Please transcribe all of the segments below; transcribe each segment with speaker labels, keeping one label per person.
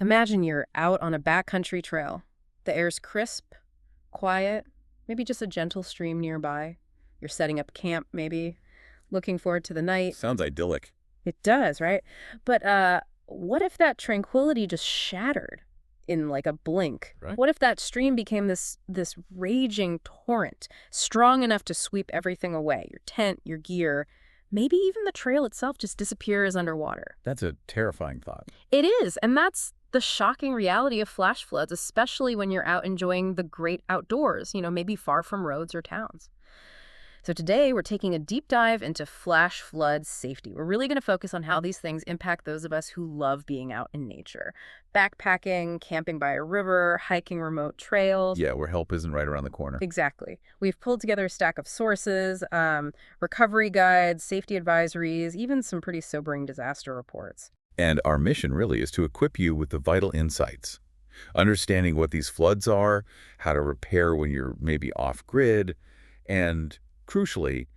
Speaker 1: Imagine you're out on a backcountry trail. The air's crisp, quiet, maybe just a gentle stream nearby. You're setting up camp, maybe, looking forward to the night.
Speaker 2: Sounds idyllic.
Speaker 1: It does, right? But what if that tranquility just shattered in like a blink?
Speaker 2: Right.
Speaker 1: What if that stream became this raging torrent, strong enough to sweep everything away? Your tent, your gear, maybe even the trail itself just disappears underwater.
Speaker 2: That's a terrifying thought.
Speaker 1: It is, and that's the shocking reality of flash floods, especially when you're out enjoying the great outdoors, maybe far from roads or towns. So today we're taking a deep dive into flash flood safety. We're really going to focus on how these things impact those of us who love being out in nature. Backpacking, camping by a river, hiking remote trails.
Speaker 2: Yeah, where help isn't right around the corner.
Speaker 1: Exactly. We've pulled together a stack of sources, recovery guides, safety advisories, even some pretty sobering disaster reports.
Speaker 2: And our mission really is to equip you with the vital insights. Understanding what these floods are, how to repair when you're maybe off-grid, and crucially,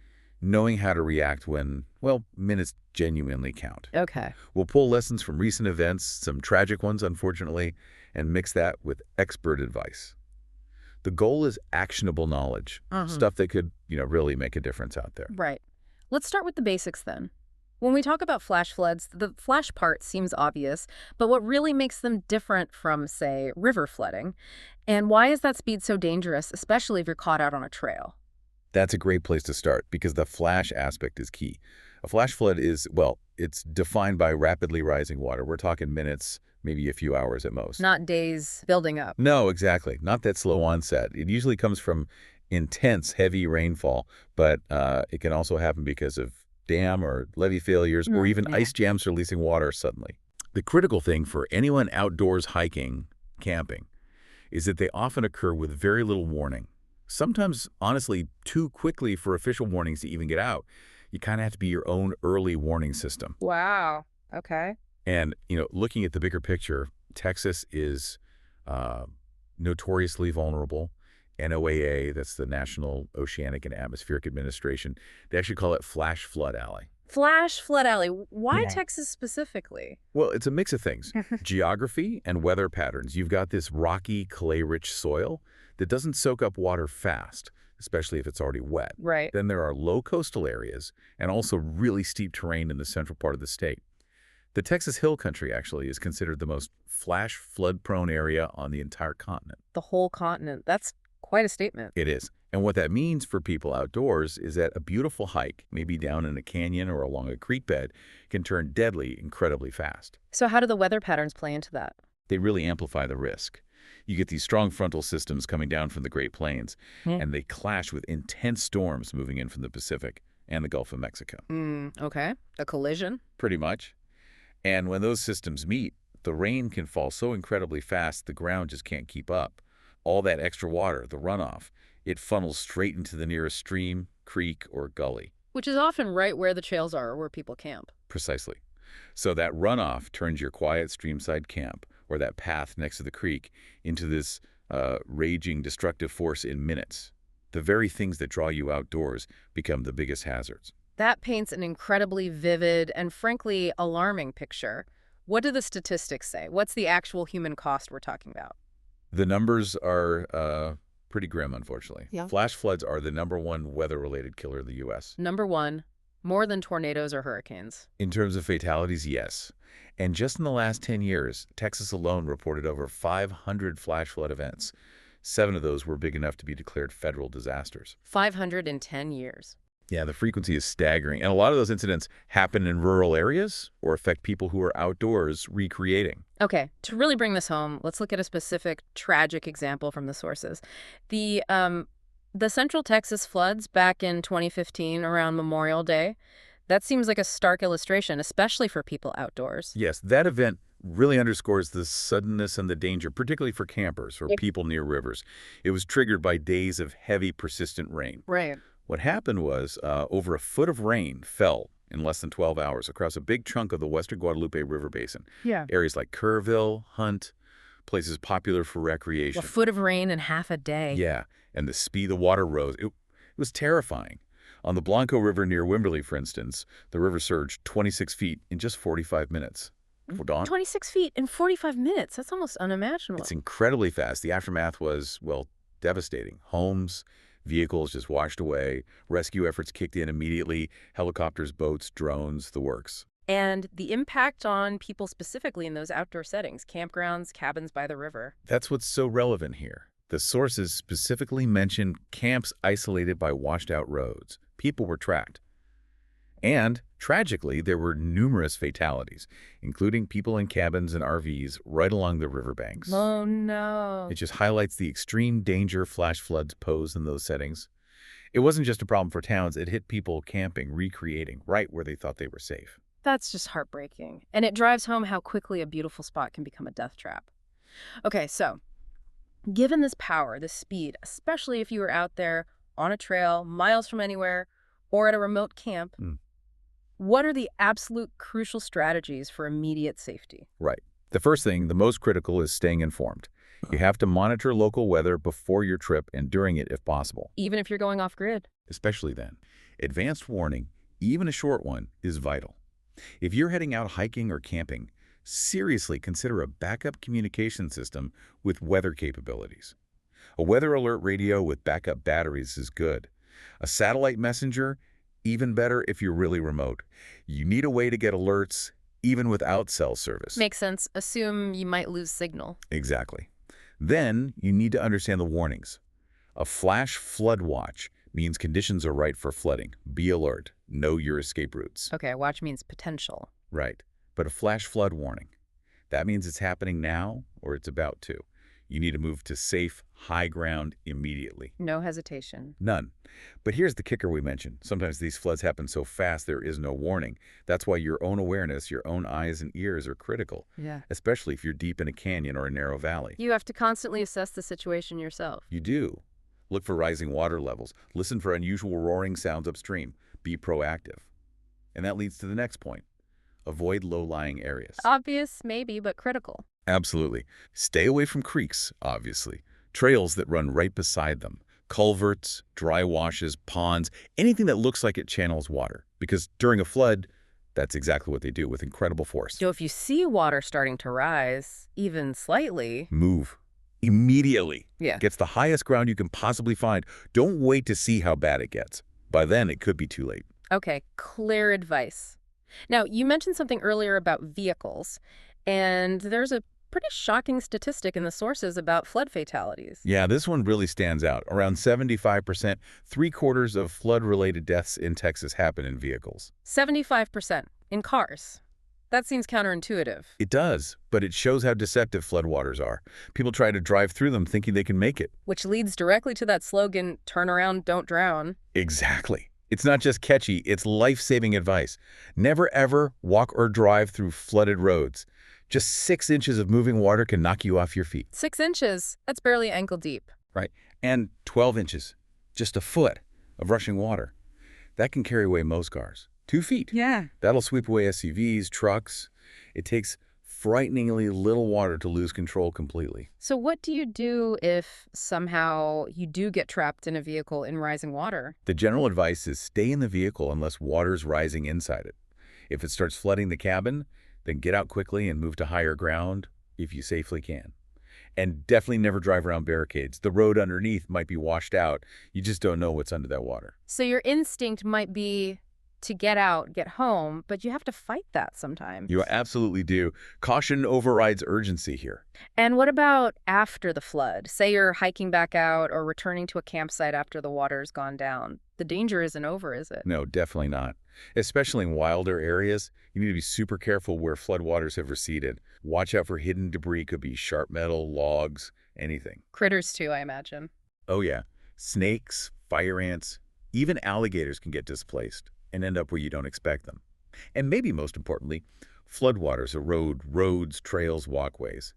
Speaker 2: knowing how to react when, well, minutes genuinely count.
Speaker 1: Okay.
Speaker 2: We'll pull lessons from recent events, some tragic ones, unfortunately, and mix that with expert advice. The goal is actionable knowledge, stuff that could, really make a difference out there.
Speaker 1: Right. Let's start with the basics then. When we talk about flash floods, the flash part seems obvious, but what really makes them different from, say, river flooding? And why is that speed so dangerous, especially if you're caught out on a trail?
Speaker 2: That's a great place to start because the flash aspect is key. A flash flood is, well, it's defined by rapidly rising water. We're talking minutes, maybe a few hours at most.
Speaker 1: Not days building up.
Speaker 2: No, exactly. Not that slow onset. It usually comes from intense, heavy rainfall, but it can also happen because of dam or levee failures or even ice jams releasing water suddenly. The critical thing for anyone outdoors hiking, camping, is that they often occur with very little warning. Sometimes, honestly, too quickly for official warnings to even get out. You kind of have to be your own early warning system.
Speaker 1: Wow. Okay.
Speaker 2: And, looking at the bigger picture, Texas is notoriously vulnerable. NOAA, that's the National Oceanic and Atmospheric Administration, they actually call it Flash Flood Alley.
Speaker 1: Flash flood alley. Why Texas specifically?
Speaker 2: Well, it's a mix of things. Geography and weather patterns. You've got this rocky, clay-rich soil that doesn't soak up water fast, especially if it's already wet.
Speaker 1: Right.
Speaker 2: Then there are low coastal areas and also really steep terrain in the central part of the state. The Texas Hill Country, actually, is considered the most flash flood-prone area on the entire continent.
Speaker 1: The whole continent. That's quite a statement.
Speaker 2: It is. And what that means for people outdoors is that a beautiful hike, maybe down in a canyon or along a creek bed, can turn deadly incredibly fast.
Speaker 1: So how do the weather patterns play into that?
Speaker 2: They really amplify the risk. You get these strong frontal systems coming down from the Great Plains, and they clash with intense storms moving in from the Pacific and the Gulf of Mexico.
Speaker 1: Okay. A collision?
Speaker 2: Pretty much. And when those systems meet, the rain can fall so incredibly fast the ground just can't keep up. All that extra water, the runoff, it funnels straight into the nearest stream, creek, or gully.
Speaker 1: Which is often right where the trails are or where people camp.
Speaker 2: Precisely. So that runoff turns your quiet streamside camp, or that path next to the creek, into this raging, destructive force in minutes. The very things that draw you outdoors become the biggest hazards.
Speaker 1: That paints an incredibly vivid and frankly alarming picture. What do the statistics say? What's the actual human cost we're talking about?
Speaker 2: The numbers are pretty grim, unfortunately.
Speaker 1: Yeah.
Speaker 2: Flash floods are the #1 weather-related killer in the U.S.
Speaker 1: Number one, more than tornadoes or hurricanes.
Speaker 2: In terms of fatalities, yes. And just in the last 10 years, Texas alone reported over 500 flash flood events. 7 of those were big enough to be declared federal disasters.
Speaker 1: 510 years.
Speaker 2: Yeah, the frequency is staggering. And a lot of those incidents happen in rural areas or affect people who are outdoors recreating.
Speaker 1: Okay, to really bring this home, let's look at a specific tragic example from the sources. The Central Texas floods back in 2015 around Memorial Day, that seems like a stark illustration, especially for people outdoors.
Speaker 2: Yes, that event really underscores the suddenness and the danger, particularly for campers or people near rivers. It was triggered by days of heavy, persistent rain.
Speaker 1: Right.
Speaker 2: What happened was over a foot of rain fell in less than 12 hours across a big chunk of the western Guadalupe River Basin.
Speaker 1: Yeah.
Speaker 2: Areas like Kerrville, Hunt, places popular for recreation.
Speaker 1: A foot of rain in half a day.
Speaker 2: Yeah, and the speed the water rose, it was terrifying. On the Blanco River near Wimberley, for instance, the river surged 26 feet in just 45 minutes. We're gone.
Speaker 1: 26 feet in 45 minutes. That's almost unimaginable.
Speaker 2: It's incredibly fast. The aftermath was, well, devastating. Homes, vehicles just washed away. Rescue efforts kicked in immediately. Helicopters, boats, drones, the works.
Speaker 1: And the impact on people specifically in those outdoor settings, campgrounds, cabins by the river.
Speaker 2: That's what's so relevant here. The sources specifically mention camps isolated by washed-out roads. People were tracked. And, tragically, there were numerous fatalities, including people in cabins and RVs right along the riverbanks.
Speaker 1: Oh, no.
Speaker 2: It just highlights the extreme danger flash floods pose in those settings. It wasn't just a problem for towns. It hit people camping, recreating, right where they thought they were safe.
Speaker 1: That's just heartbreaking. And it drives home how quickly a beautiful spot can become a death trap. Okay, so given this power, this speed, especially if you were out there on a trail, miles from anywhere, or at a remote camp, what are the absolute crucial strategies for immediate safety?
Speaker 2: Right. The first thing, the most critical, is staying informed. You have to monitor local weather before your trip and during it if possible.
Speaker 1: Even if you're going off-grid?
Speaker 2: Especially then. Advanced warning, even a short one, is vital. If you're heading out hiking or camping, seriously consider a backup communication system with weather capabilities. A weather alert radio with backup batteries is good. A satellite messenger, even better if you're really remote. You need a way to get alerts even without cell service.
Speaker 1: Makes sense. Assume you might lose signal.
Speaker 2: Exactly. Then you need to understand the warnings. A flash flood watch means conditions are right for flooding. Be alert. Know your escape routes.
Speaker 1: Okay, watch means potential.
Speaker 2: Right. But a flash flood warning, that means it's happening now or it's about to. You need to move to safe, high ground immediately.
Speaker 1: No hesitation.
Speaker 2: None. But here's the kicker we mentioned. Sometimes these floods happen so fast there is no warning. That's why your own awareness, your own eyes and ears are critical.
Speaker 1: Yeah.
Speaker 2: Especially if you're deep in a canyon or a narrow valley.
Speaker 1: You have to constantly assess the situation yourself.
Speaker 2: You do. Look for rising water levels. Listen for unusual roaring sounds upstream. Be proactive. And that leads to the next point. Avoid low-lying areas.
Speaker 1: Obvious, maybe, but critical.
Speaker 2: Absolutely. Stay away from creeks, obviously. Trails that run right beside them. Culverts, dry washes, ponds, anything that looks like it channels water. Because during a flood, that's exactly what they do with incredible force.
Speaker 1: So if you see water starting to rise, even slightly...
Speaker 2: Move. Immediately.
Speaker 1: Yeah.
Speaker 2: Gets the highest ground you can possibly find. Don't wait to see how bad it gets. By then, it could be too late.
Speaker 1: Okay, clear advice. Now, you mentioned something earlier about vehicles, and there's a pretty shocking statistic in the sources about flood fatalities.
Speaker 2: Yeah, this one really stands out. Around 75%, 3/4 of flood-related deaths in Texas happen in vehicles.
Speaker 1: 75% in cars. That seems counterintuitive.
Speaker 2: It does, but it shows how deceptive floodwaters are. People try to drive through them thinking they can make it.
Speaker 1: Which leads directly to that slogan, turn around, don't drown.
Speaker 2: Exactly. It's not just catchy, it's life-saving advice. Never ever walk or drive through flooded roads. Just 6 inches of moving water can knock you off your feet.
Speaker 1: 6 inches? That's barely ankle deep.
Speaker 2: Right. And 12 inches, just a foot of rushing water. That can carry away most cars. 2 feet.
Speaker 1: Yeah.
Speaker 2: That'll sweep away SUVs, trucks. It takes frighteningly little water to lose control completely.
Speaker 1: So what do you do if somehow you do get trapped in a vehicle in rising water?
Speaker 2: The general advice is stay in the vehicle unless water's rising inside it. If it starts flooding the cabin, then get out quickly and move to higher ground if you safely can. And definitely never drive around barricades. The road underneath might be washed out. You just don't know what's under that water.
Speaker 1: So your instinct might be to get out, get home, but you have to fight that sometimes.
Speaker 2: You absolutely do. Caution overrides urgency here.
Speaker 1: And what about after the flood? Say you're hiking back out or returning to a campsite after the water's gone down. The danger isn't over, is it?
Speaker 2: No, definitely not. Especially in wilder areas, you need to be super careful where floodwaters have receded. Watch out for hidden debris. Could be sharp metal, logs, anything.
Speaker 1: Critters too, I imagine.
Speaker 2: Oh yeah. Snakes, fire ants, even alligators can get displaced and end up where you don't expect them. And maybe most importantly, floodwaters erode roads, trails, walkways.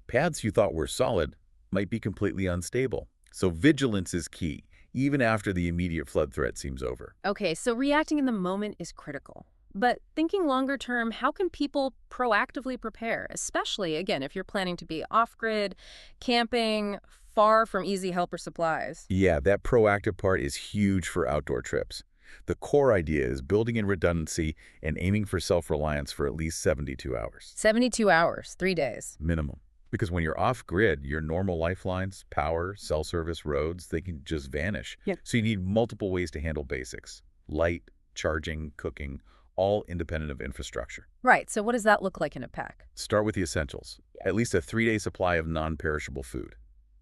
Speaker 2: Paths you thought were solid might be completely unstable. So vigilance is key, even after the immediate flood threat seems over.
Speaker 1: Okay, so reacting in the moment is critical. But thinking longer term, how can people proactively prepare, especially, again, if you're planning to be off-grid, camping, far from easy help or supplies?
Speaker 2: Yeah, that proactive part is huge for outdoor trips. The core idea is building in redundancy and aiming for self-reliance for at least 72 hours.
Speaker 1: 72 hours, 3 days.
Speaker 2: Minimum. Because when you're off-grid, your normal lifelines, power, cell service, roads, they can just vanish.
Speaker 1: Yeah.
Speaker 2: So you need multiple ways to handle basics. Light, charging, cooking, all independent of infrastructure.
Speaker 1: Right, so what does that look like in a pack?
Speaker 2: Start with the essentials. At least a 3-day supply of non-perishable food.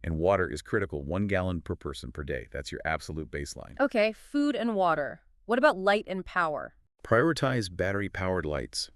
Speaker 2: And water is critical, 1 gallon per person per day. That's your absolute baseline.
Speaker 1: Okay, food and water. What about light and power?
Speaker 2: Prioritize battery-powered lights.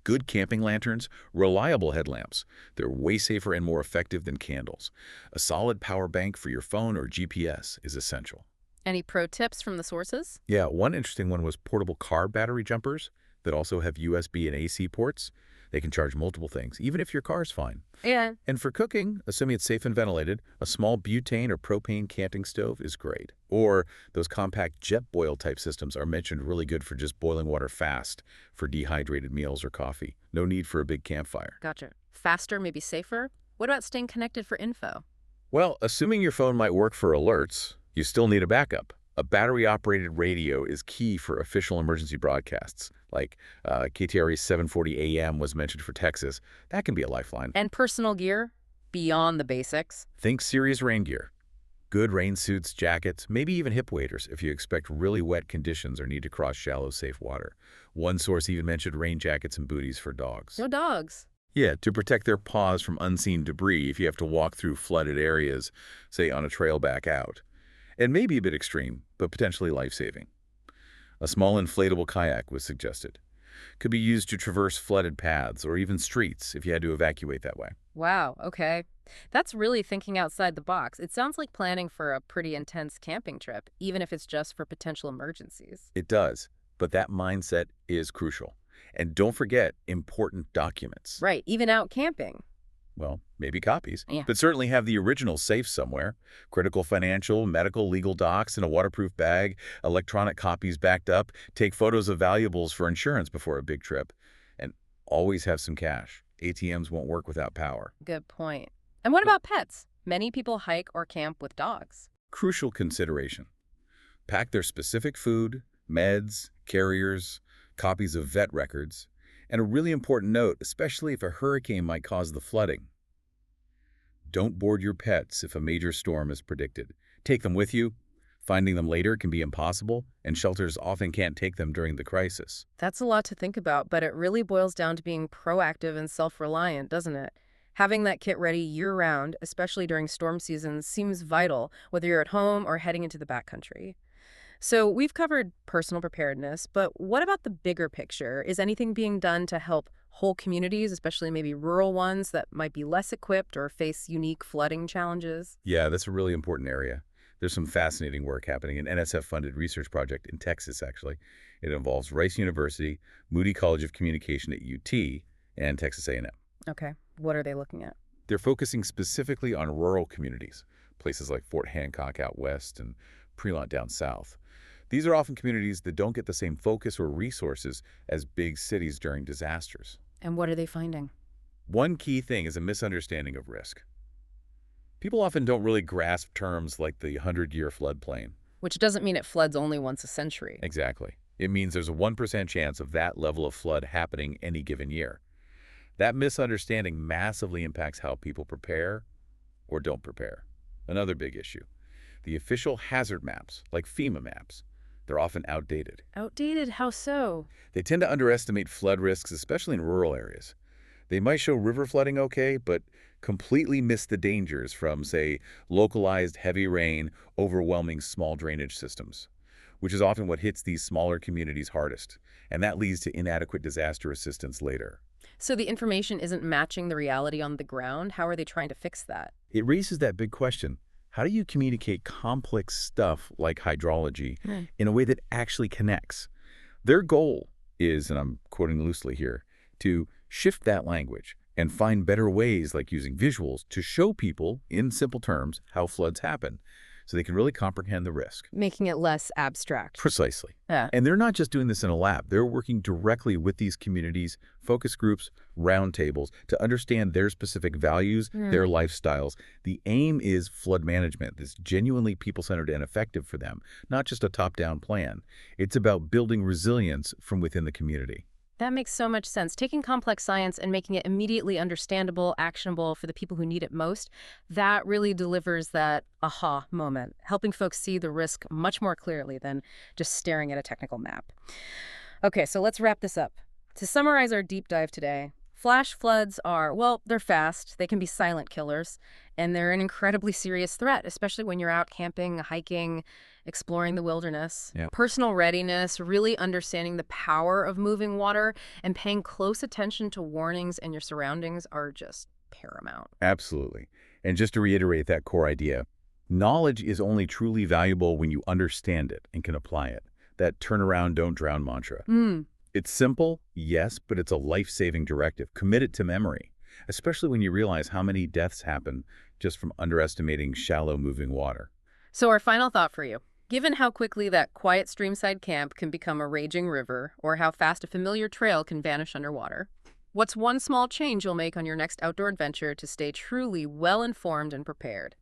Speaker 2: Good camping lanterns, reliable headlamps. They're way safer and more effective than candles. A solid power bank for your phone or GPS is essential.
Speaker 1: Any pro tips from the sources?
Speaker 2: Yeah, one interesting one was portable car battery jumpers that also have USB and AC ports. They can charge multiple things, even if your car's fine.
Speaker 1: Yeah.
Speaker 2: And for cooking, assuming it's safe and ventilated, a small butane or propane camping stove is great. Or those compact jet boil type systems are mentioned really good for just boiling water fast for dehydrated meals or coffee. No need for a big campfire.
Speaker 1: Gotcha. Faster, maybe safer? What about staying connected for info?
Speaker 2: Well, assuming your phone might work for alerts, you still need a backup. A battery-operated radio is key for official emergency broadcasts, like KTRE 740 AM was mentioned for Texas. That can be a lifeline.
Speaker 1: And personal gear? Beyond the basics?
Speaker 2: Think serious rain gear. Good rain suits, jackets, maybe even hip waders if you expect really wet conditions or need to cross shallow, safe water. One source even mentioned rain jackets and booties for dogs.
Speaker 1: No dogs.
Speaker 2: Yeah, to protect their paws from unseen debris if you have to walk through flooded areas, say on a trail back out. And maybe a bit extreme, but potentially life-saving. A small inflatable kayak was suggested. Could be used to traverse flooded paths or even streets if you had to evacuate that way.
Speaker 1: Wow, okay. That's really thinking outside the box. It sounds like planning for a pretty intense camping trip, even if it's just for potential emergencies.
Speaker 2: It does, but that mindset is crucial. And don't forget important documents.
Speaker 1: Right, even out camping.
Speaker 2: Well, maybe copies,
Speaker 1: Yeah.
Speaker 2: but certainly have the original safe somewhere. Critical financial, medical, legal docs in a waterproof bag, electronic copies backed up, take photos of valuables for insurance before a big trip, and always have some cash. ATMs won't work without power.
Speaker 1: Good point. And what about pets? Many people hike or camp with dogs.
Speaker 2: Crucial consideration. Pack their specific food, meds, carriers, copies of vet records, and a really important note, especially if a hurricane might cause the flooding. Don't board your pets if a major storm is predicted. Take them with you. Finding them later can be impossible, and shelters often can't take them during the crisis.
Speaker 1: That's a lot to think about, but it really boils down to being proactive and self-reliant, doesn't it? Having that kit ready year-round, especially during storm seasons, seems vital, whether you're at home or heading into the backcountry. So we've covered personal preparedness, but what about the bigger picture? Is anything being done to help whole communities, especially maybe rural ones that might be less equipped or face unique flooding challenges?
Speaker 2: Yeah, that's a really important area. There's some fascinating work happening, an NSF-funded research project in Texas, actually. It involves Rice University, Moody College of Communication at UT, and Texas A&M.
Speaker 1: Okay, what are they looking at?
Speaker 2: They're focusing specifically on rural communities, places like Fort Hancock out west and Prelont down south. These are often communities that don't get the same focus or resources as big cities during disasters.
Speaker 1: And what are they finding?
Speaker 2: One key thing is a misunderstanding of risk. People often don't really grasp terms like the 100-year floodplain.
Speaker 1: Which doesn't mean it floods only once a century.
Speaker 2: Exactly. It means there's a 1% chance of that level of flood happening any given year. That misunderstanding massively impacts how people prepare or don't prepare. Another big issue. The official hazard maps, like FEMA maps, they're often outdated.
Speaker 1: Outdated? How so?
Speaker 2: They tend to underestimate flood risks, especially in rural areas. They might show river flooding okay, but completely miss the dangers from, say, localized heavy rain overwhelming small drainage systems, which is often what hits these smaller communities hardest, and that leads to inadequate disaster assistance later.
Speaker 1: So the information isn't matching the reality on the ground? How are they trying to fix that?
Speaker 2: It raises that big question. How do you communicate complex stuff like hydrology in a way that actually connects? Their goal is, and I'm quoting loosely here, to shift that language and find better ways like using visuals to show people, in simple terms, how floods happen. so they can really comprehend the risk.
Speaker 1: Making it less abstract.
Speaker 2: Precisely.
Speaker 1: Yeah.
Speaker 2: And they're not just doing this in a lab. They're working directly with these communities, focus groups, roundtables to understand their specific values, their lifestyles. The aim is flood management that's genuinely people-centered and effective for them, not just a top-down plan. It's about building resilience from within the community.
Speaker 1: That makes so much sense. Taking complex science and making it immediately understandable, actionable for the people who need it most, that really delivers that aha moment, helping folks see the risk much more clearly than just staring at a technical map. Okay, so let's wrap this up. To summarize our deep dive today, flash floods are, well, they're fast, they can be silent killers, and they're an incredibly serious threat, especially when you're out camping, hiking, exploring the wilderness.
Speaker 2: Yeah.
Speaker 1: Personal readiness, really understanding the power of moving water, and paying close attention to warnings and your surroundings are just paramount.
Speaker 2: Absolutely. And just to reiterate that core idea, knowledge is only truly valuable when you understand it and can apply it. That turn around, don't drown mantra. It's simple, yes, but it's a life-saving directive. Commit it to memory, especially when you realize how many deaths happen just from underestimating shallow moving water.
Speaker 1: So our final thought for you. Given how quickly that quiet streamside camp can become a raging river, or how fast a familiar trail can vanish underwater, what's one small change you'll make on your next outdoor adventure to stay truly well-informed and prepared?